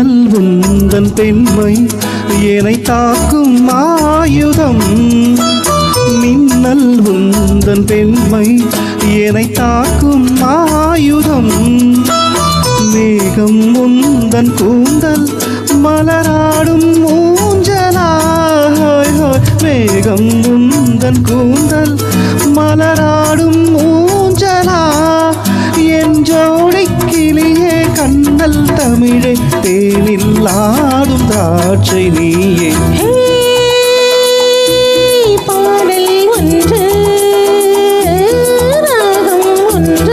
மின்னல் உந்தன் பெண்மை என்னை தாக்கும் ஆயுதம். மின்னல் உந்தன் பெண்மை என்னை தாக்கும் ஆயுதம். மேகம் உந்தன் கூந்தல் மலராடும் ஊஞ்சலா. மேகம் உந்தன் கூந்தல் மலராடும் ஊஞ்சலா. என் ஜோடி கிளியே கண்ணல் தமிழே தேனில் ஆடும் திராட்சை நீயே. பாடல் ஒன்று ராகம் ஒன்று.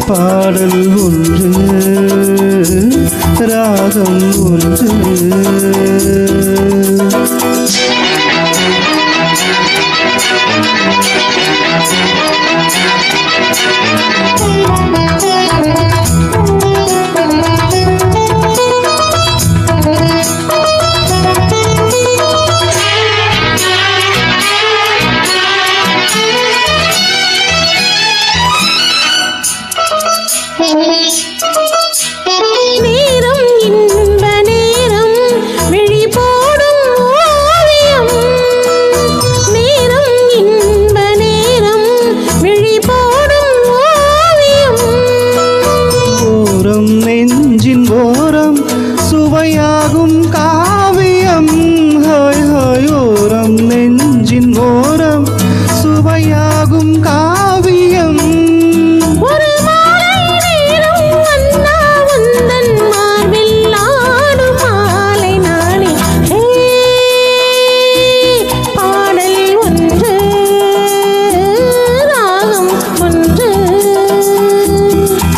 பாடல் ஒன்று ராகம் ஒன்று. நேரம் இன்ப நேரம் விழி போடும் ஓவியம். நேரம் இன்ப நேரம் விழி போடும் ஓவியம். ஓரம் நெஞ்சின் ஓரம் சுவையாகும் காவியம். ஹாய் ஹாய் ஓரம் நெஞ்சின் ஓரம் சுவையாகும் காவியம்.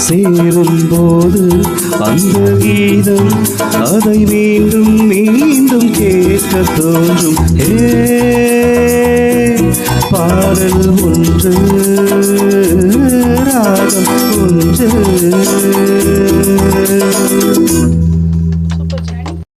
சேரும்போது அந்த கீதம் அதை மீண்டும் மீண்டும் கேட்க தோன்றும். பாடல் ஒன்று ராகம் ஒன்று.